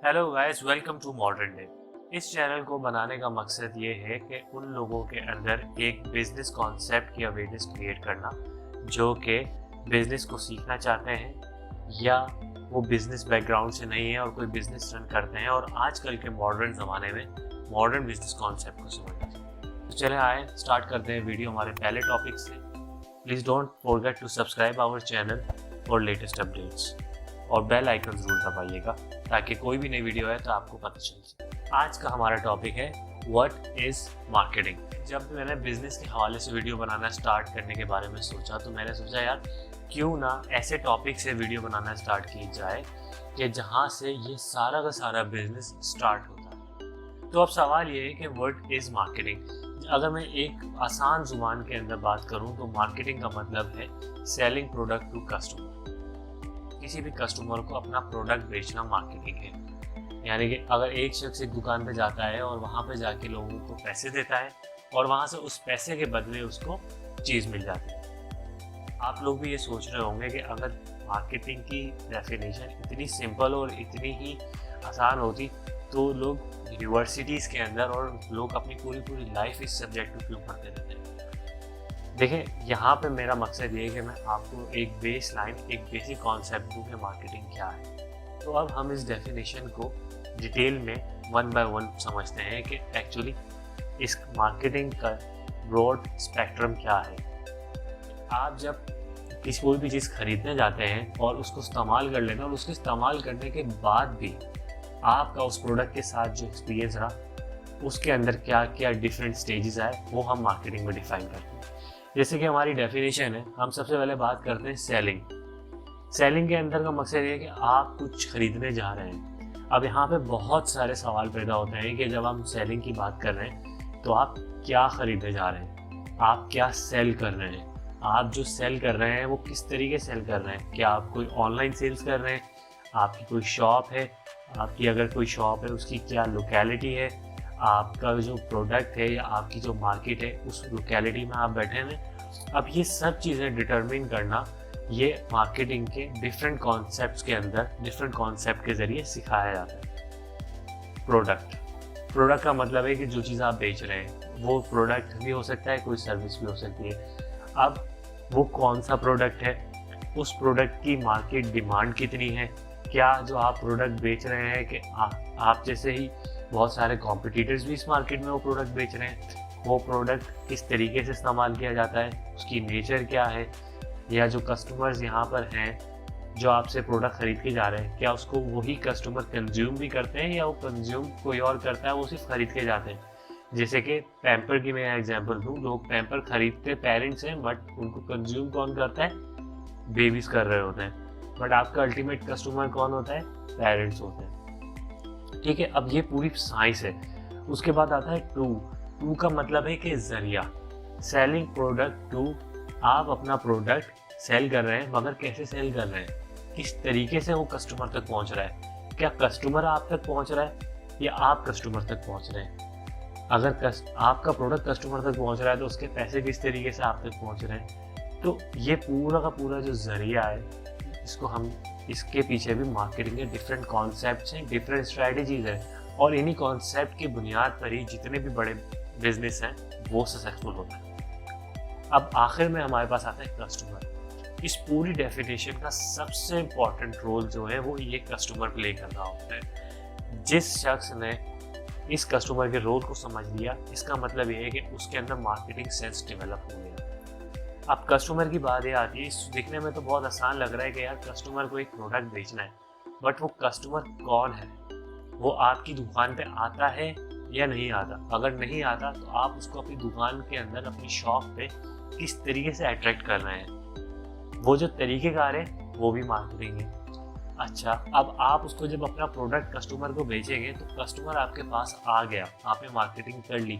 Hello guys, welcome to modern day. इस channel को बनाने का मकसद ये है कि उन लोगों के अंदर एक बिजनेस कॉन्सेप्ट की अवेयरनेस क्रिएट करना जो कि बिजनेस को सीखना चाहते हैं या वो बिजनेस बैकग्राउंड से नहीं है और कोई बिजनेस रन करते हैं और आजकल के मॉडर्न ज़माने में मॉडर्न बिजनेस कॉन्सेप्ट को समझना चाहते हैं। तो चले आए स्टार्ट करते हैं वीडियो हमारे पहले टॉपिक से। Please don't forget to subscribe our channel for latest updates और बेल आइकन जरूर दबाइएगा ताकि कोई भी नई वीडियो है तो आपको पता चल सके। आज का हमारा टॉपिक है व्हाट इज मार्केटिंग। जब मैंने बिजनेस के हवाले से वीडियो बनाना स्टार्ट करने के बारे में सोचा तो मैंने सोचा यार क्यों ना ऐसे टॉपिक से वीडियो बनाना स्टार्ट की जाए कि जहाँ से ये सारा का सारा बिजनेस स्टार्ट होता है। तो अब सवाल ये है कि व्हाट इज मार्केटिंग। अगर मैं एक आसान जुबान के अंदर बात करूँ तो मार्केटिंग का मतलब है सेलिंग प्रोडक्ट टू कस्टमर। किसी भी कस्टमर को अपना प्रोडक्ट बेचना मार्केटिंग है। यानी कि अगर एक शख्स एक दुकान पे जाता है और वहाँ पे जाके लोगों को पैसे देता है और वहाँ से उस पैसे के बदले उसको चीज़ मिल जाती है। आप लोग भी ये सोच रहे होंगे कि अगर मार्केटिंग की डेफिनेशन इतनी सिंपल और इतनी ही आसान होती तो लोग यूनिवर्सिटीज़ के अंदर और लोग अपनी पूरी लाइफ इस सब्जेक्ट को क्यों पढ़ते रहते हैं। देखिए, यहाँ पे मेरा मकसद ये है कि मैं आपको एक बेस लाइन, एक बेसिक कॉन्सेप्ट दूँ कि मार्केटिंग क्या है। तो अब हम इस डेफिनेशन को डिटेल में वन बाय वन समझते हैं कि एक्चुअली इस मार्केटिंग का ब्रॉड स्पेक्ट्रम क्या है। आप जब कोई भी चीज़ खरीदने जाते हैं और उसको इस्तेमाल कर लेते हैं और उसको इस्तेमाल करने के बाद भी आपका उस प्रोडक्ट के साथ जो एक्सपीरियंस रहा उसके अंदर क्या क्या डिफरेंट स्टेजेस आए वो हम मार्केटिंग में डिफाइन करते हैं। जैसे कि हमारी डेफिनेशन है, हम सबसे पहले बात करते हैं सेलिंग। सेलिंग के अंदर का मकसद ये है कि आप कुछ खरीदने जा रहे हैं। अब यहाँ पे बहुत सारे सवाल पैदा होते हैं कि जब हम सेलिंग की बात कर रहे हैं तो आप क्या खरीदने जा रहे हैं, आप क्या सेल कर रहे हैं, आप जो सेल कर रहे हैं वो किस तरीके सेल कर रहे हैं। क्या आप कोई ऑनलाइन सेल्स कर रहे हैं, आपकी कोई शॉप है, आपकी अगर कोई शॉप है उसकी क्या लोकेलिटी है, आपका जो प्रोडक्ट है या आपकी जो मार्केट है उस लोकेलिटी में आप बैठे हैं। अब ये सब चीज़ें डिटरमिन करना ये मार्केटिंग के डिफरेंट कॉन्सेप्ट्स के अंदर डिफरेंट कॉन्सेप्ट के ज़रिए सिखाया जाता है। प्रोडक्ट का मतलब है कि जो चीज़ आप बेच रहे हैं वो प्रोडक्ट भी हो सकता है, कोई सर्विस भी हो सकती है। अब वो कौन सा प्रोडक्ट है, उस प्रोडक्ट की मार्केट डिमांड कितनी है, क्या जो आप प्रोडक्ट बेच रहे हैं कि आप जैसे ही बहुत सारे कॉम्पिटिटर्स भी इस मार्केट में वो प्रोडक्ट बेच रहे हैं, वो प्रोडक्ट किस तरीके से इस्तेमाल किया जाता है, उसकी नेचर क्या है, या जो कस्टमर्स यहाँ पर हैं जो आपसे प्रोडक्ट खरीद के जा रहे हैं क्या उसको वही कस्टमर कंज्यूम भी करते हैं या वो कंज्यूम कोई और करता है, वो सिर्फ खरीद के जाते हैं। जैसे कि पैम्पर की मैं एग्जांपल दूँ, लोग पैम्पर खरीदते पेरेंट्स हैं बट उनको कंज्यूम कौन करता है, बेबीज कर रहे होते हैं। बट आपका अल्टीमेट कस्टमर कौन होता है, पेरेंट्स होते हैं। ठीक है, अब ये पूरी साइंस है। उसके बाद आता है टू का मतलब है कि जरिया, सेलिंग प्रोडक्ट टू। आप अपना प्रोडक्ट सेल कर रहे हैं मगर कैसे सेल कर रहे हैं, किस तरीके से वो कस्टमर तक पहुंच रहा है, क्या कस्टमर आप तक पहुंच रहा है या आप कस्टमर तक पहुंच रहे हैं। अगर आपका प्रोडक्ट कस्टमर तक पहुंच रहा है तो उसके पैसे किस तरीके से आप तक पहुंच रहे हैं। तो ये पूरा का पूरा जो जरिया है इसको हम, इसके पीछे भी मार्केटिंग के डिफरेंट कॉन्सेप्ट्स हैं, डिफरेंट स्ट्रैटेजीज हैं और इन्हीं कॉन्सेप्ट की बुनियाद पर ही जितने भी बड़े बिजनेस हैं वो सक्सेसफुल होता है। अब आखिर में हमारे पास आता है कस्टमर। इस पूरी डेफिनेशन का सबसे इम्पॉर्टेंट रोल जो है वो ये कस्टमर प्ले कर रहा होता है। जिस शख्स ने इस कस्टमर के रोल को समझ लिया, इसका मतलब ये है कि उसके अंदर मार्केटिंग सेंस डेवलप हो गया। अब कस्टमर की बात ये आती है, दिखने में तो बहुत आसान लग रहा है कि यार कस्टमर को एक प्रोडक्ट बेचना है, बट वो कस्टमर कौन है, वो आपकी दुकान पे आता है या नहीं आता। अगर नहीं आता तो आप उसको अपनी दुकान के अंदर, अपनी शॉप पे किस तरीके से अट्रैक्ट कर रहे हैं, वो जो तरीक़ेकार है वो भी मार्केटिंग है। अच्छा, अब आप उसको जब अपना प्रोडक्ट कस्टमर को बेचेंगे तो कस्टमर आपके पास आ गया, आपने मार्केटिंग कर ली,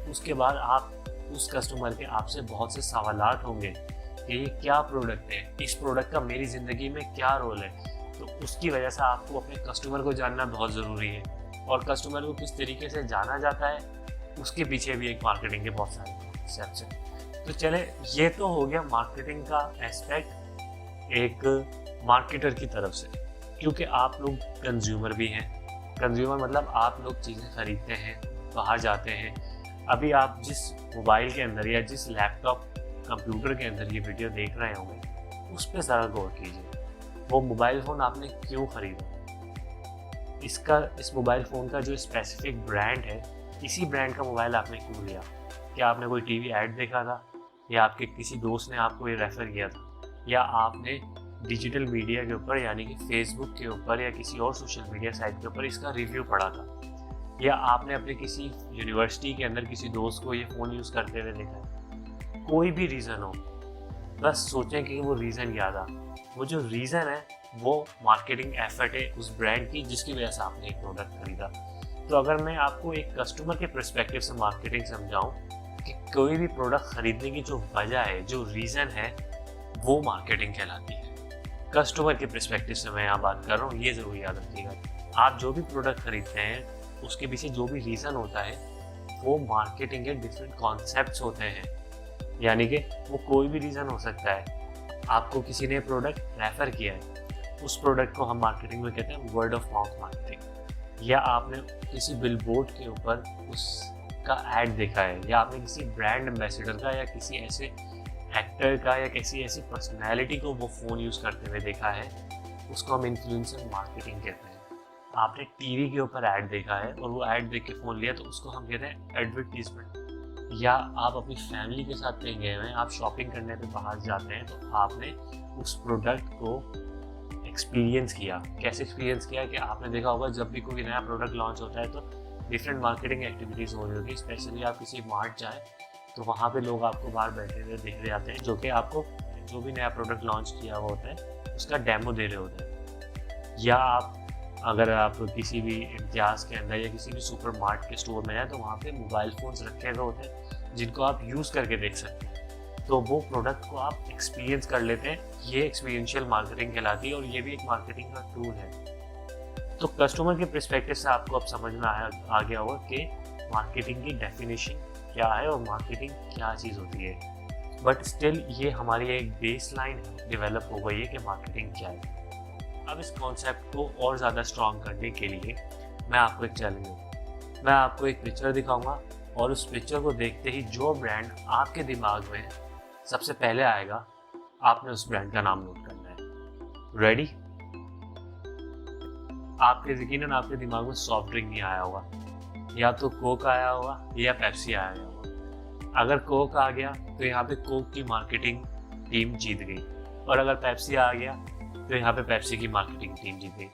उसके बाद आप उस कस्टमर के आपसे बहुत से सवालात होंगे कि ये क्या प्रोडक्ट है, इस प्रोडक्ट का मेरी ज़िंदगी में क्या रोल है। तो उसकी वजह से आपको अपने कस्टमर को जानना बहुत ज़रूरी है और कस्टमर को किस तरीके से जाना जाता है उसके पीछे भी एक मार्केटिंग के बहुत सारे कॉन्सेप्ट्स हैं। तो चले, ये तो हो गया मार्केटिंग का एस्पेक्ट एक मार्केटर की तरफ से, क्योंकि आप लोग कंज्यूमर भी हैं, कंज्यूमर मतलब आप लोग चीज़ें खरीदते हैं, बाहर जाते हैं। अभी आप जिस मोबाइल के अंदर या जिस लैपटॉप कंप्यूटर के अंदर ये वीडियो देख रहे होंगे, उस पर ज़रा गौर कीजिए। वो मोबाइल फ़ोन आपने क्यों ख़रीदा? इस मोबाइल फ़ोन का जो स्पेसिफिक ब्रांड है, इसी ब्रांड का मोबाइल आपने क्यों लिया? क्या आपने कोई टीवी ऐड देखा था, या आपके किसी दोस्त ने आपको ये रेफ़र किया था, या आपने डिजिटल मीडिया के ऊपर यानी कि फेसबुक के ऊपर या किसी और सोशल मीडिया साइट के ऊपर इसका रिव्यू पढ़ा था, या आपने अपने किसी यूनिवर्सिटी के अंदर किसी दोस्त को ये फ़ोन यूज़ करते हुए देखा है? कोई भी रीज़न हो, बस सोचें कि वो रीज़न क्या था। वो जो रीज़न है वो मार्केटिंग एफर्ट है उस ब्रांड की जिसकी वजह से आपने एक प्रोडक्ट खरीदा। तो अगर मैं आपको एक कस्टमर के पर्सपेक्टिव से मार्केटिंग समझाऊं कि कोई भी प्रोडक्ट खरीदने की जो वजह है, जो रीज़न है, वो मार्केटिंग कहलाती है। कस्टमर के पर्सपेक्टिव से मैं यहाँ बात कर रहा हूँ, ये ज़रूर याद रखिएगा। आप जो भी प्रोडक्ट खरीदते हैं उसके पीछे जो भी रीज़न होता है वो मार्केटिंग के डिफरेंट कॉन्सेप्ट्स होते हैं। यानी कि वो कोई भी रीज़न हो सकता है। आपको किसी ने प्रोडक्ट रेफ़र किया है, उस प्रोडक्ट को हम मार्केटिंग में कहते हैं वर्ड ऑफ माउथ मार्केटिंग। या आपने किसी बिलबोर्ड के ऊपर उसका ऐड देखा है, या आपने किसी ब्रांड एम्बेसडर का या किसी ऐसे एक्टर का या किसी ऐसी पर्सनैलिटी को वो फ़ोन यूज़ करते हुए देखा है, उसको हम इन्फ्लुएंसर मार्केटिंग कहते हैं। आपने टीवी के ऊपर ऐड देखा है और वो ऐड देख के फ़ोन लिया, तो उसको हम कहते हैं एडवर्टीजमेंट। या आप अपनी फैमिली के साथ कहीं गए हुए हैं, आप शॉपिंग करने पे बाहर जाते हैं, तो आपने उस प्रोडक्ट को एक्सपीरियंस किया। कैसे एक्सपीरियंस किया कि आपने देखा होगा जब भी कोई नया प्रोडक्ट लॉन्च होता है तो डिफरेंट मार्केटिंग एक्टिविटीज़ हो रही होगी। स्पेशली आप किसी मार्ट जाएँ तो वहाँ पे लोग आपको बाहर बैठे हुए दिख रहे आते हैं, जो कि आपको जो भी नया प्रोडक्ट लॉन्च किया हुआ होता है उसका डेमो दे रहे होते हैं। या अगर आप किसी भी इम्तियाज़ के अंदर या किसी भी सुपर मार्ट के स्टोर में जाए तो वहाँ पे मोबाइल फ़ोन्स रखे हुए होते हैं जिनको आप यूज़ करके देख सकते हैं। तो वो प्रोडक्ट को आप एक्सपीरियंस कर लेते हैं। ये एक्सपीरियंशियल मार्केटिंग कहलाती है और ये भी एक मार्केटिंग का टूल है। तो कस्टमर के पर्सपेक्टिव से आपको अब समझ में आ गया होगा कि मार्केटिंग की डेफिनेशन क्या है और मार्केटिंग क्या चीज़ होती है। बट स्टिल ये हमारी एक बेसलाइन डेवलप हो गई है कि मार्केटिंग क्या है। अब इस कॉन्सेप्ट को और ज़्यादा स्ट्रॉन्ग करने के लिए मैं आपको एक चैलेंज दूँगा। मैं आपको एक पिक्चर दिखाऊंगा और उस पिक्चर को देखते ही जो ब्रांड आपके दिमाग में सबसे पहले आएगा, आपने उस ब्रांड का नाम नोट करना है। रेडी? यकीनन आपके दिमाग में सॉफ्ट ड्रिंक नहीं आया होगा, या तो कोक आया होगा या पेप्सी आया होगा। अगर कोक आ गया तो यहाँ पे कोक की मार्केटिंग टीम जीत गई, और अगर पेप्सी आ गया तो यहाँ पे पेप्सी की मार्केटिंग टीम जीत गई।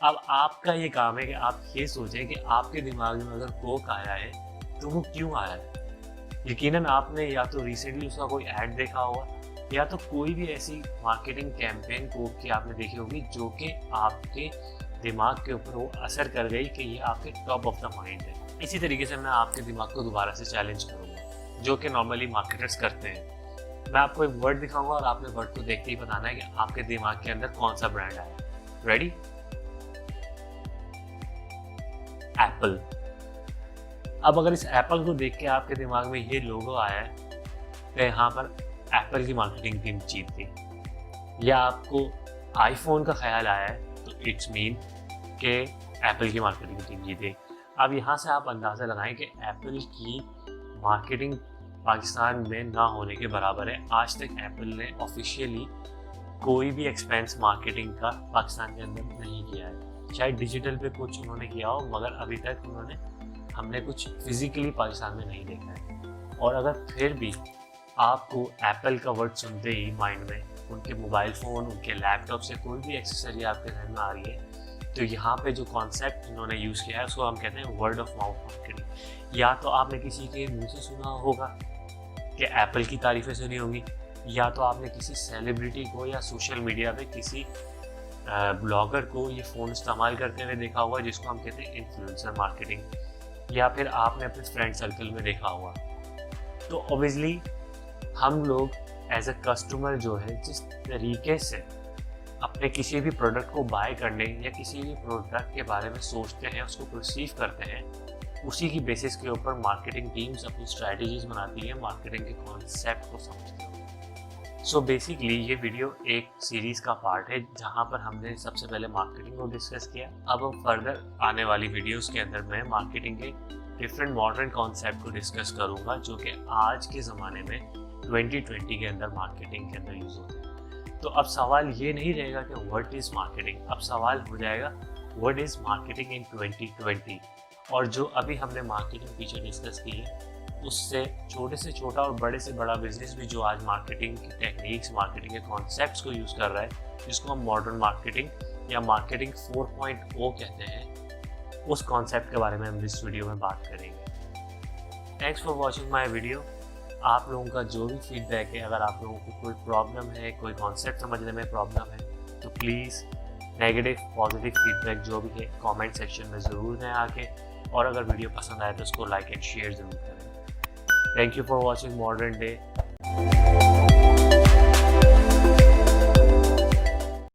अब आपका ये काम है कि आप ये सोचें कि आपके दिमाग में अगर कोक आया है तो वो क्यों आया है। यकीनन आपने या तो रिसेंटली उसका कोई ऐड देखा होगा, या तो कोई भी ऐसी मार्केटिंग कैंपेन कोक की आपने देखी होगी जो कि आपके दिमाग के ऊपर वो असर कर गई कि ये आपके टॉप ऑफ द माइंड है। इसी तरीके से मैं आपके दिमाग को दोबारा से चैलेंज करूँगा, जो कि नॉर्मली मार्केटर्स करते हैं। मैं आपको एक वर्ड दिखाऊंगा और आपने वर्ड को देखते ही बताना है कि आपके दिमाग के अंदर कौन सा ब्रांड आया। रेडी? एप्पल। अब अगर इस एप्पल को देख के आपके दिमाग में ये लोगो आया है तो यहाँ पर एप्पल की मार्केटिंग टीम जीत गई। या आपको आईफोन का ख्याल आया है तो इट्स मीन कि एप्पल की मार्केटिंग टीम जीत गई। अब यहाँ से आप अंदाज़ा लगाएं कि एप्पल की मार्केटिंग पाकिस्तान में ना होने के बराबर है। आज तक एप्पल ने ऑफिशियली कोई भी एक्सपेंस मार्केटिंग का पाकिस्तान के अंदर नहीं किया है। शायद डिजिटल पे कुछ उन्होंने किया हो, मगर अभी तक हमने कुछ फिजिकली पाकिस्तान में नहीं देखा है। और अगर फिर भी आपको एप्पल का वर्ड सुनते ही माइंड में उनके मोबाइल फ़ोन, उनके लैपटॉप से कोई भी एक्सेसरी आपके जहन में आ रही है, तो यहाँ पे जो कॉन्सेप्ट इन्होंने यूज़ किया है उसको हम कहते हैं वर्ड ऑफ माउथ मार्केटिंग। या तो आपने किसी के मुंह से सुना होगा कि एप्पल की तारीफ़ें सुनी होंगी, या तो आपने किसी सेलिब्रिटी को या सोशल मीडिया पे किसी ब्लॉगर को ये फ़ोन इस्तेमाल करते हुए देखा होगा, जिसको हम कहते हैं इन्फ्लुएंसर मार्केटिंग। या फिर आपने अपने फ्रेंड सर्कल में देखा होगा। तो ऑब्वियसली हम लोग एज अ कस्टमर जो है जिस तरीके से अपने किसी भी प्रोडक्ट को बाय करने या किसी भी प्रोडक्ट के बारे में सोचते हैं, उसको परसीव करते हैं, उसी की बेसिस के ऊपर मार्केटिंग टीम्स अपनी स्ट्रैटेजीज बनाती है, मार्केटिंग के कॉन्सेप्ट को समझते हैं। सो बेसिकली ये वीडियो एक सीरीज का पार्ट है जहाँ पर हमने सबसे पहले मार्केटिंग को डिस्कस किया। अब फर्दर आने वाली वीडियोस के अंदर मैं मार्केटिंग के डिफरेंट मॉडर्न कॉन्सेप्ट को डिस्कस करूँगा जो कि आज के ज़माने में 2020 के अंदर मार्केटिंग के अंदर यूज़ होते हैं। तो अब सवाल ये नहीं रहेगा कि व्हाट इज़ मार्केटिंग, अब सवाल हो जाएगा व्हाट इज़ मार्केटिंग इन 2020। और जो अभी हमने मार्केटिंग फीचर डिस्कस की है उससे छोटे से छोटा और बड़े से बड़ा बिजनेस भी जो आज मार्केटिंग की टेक्निक्स, मार्केटिंग के कॉन्सेप्ट्स को यूज़ कर रहा है, जिसको हम मॉडर्न मार्केटिंग या मार्केटिंग 4.0 कहते हैं, उस कॉन्सेप्ट के बारे में हम इस वीडियो में बात करेंगे। Thanks for watching my video. आप लोगों का जो भी फीडबैक है, अगर आप लोगों को कोई प्रॉब्लम है, कोई कॉन्सेप्ट समझने में प्रॉब्लम है, तो प्लीज़ नेगेटिव पॉजिटिव फीडबैक जो भी है कमेंट सेक्शन में ज़रूर दें आके, और अगर वीडियो पसंद आए तो उसको लाइक एंड शेयर ज़रूर करें। Thank you for watching Modern Day.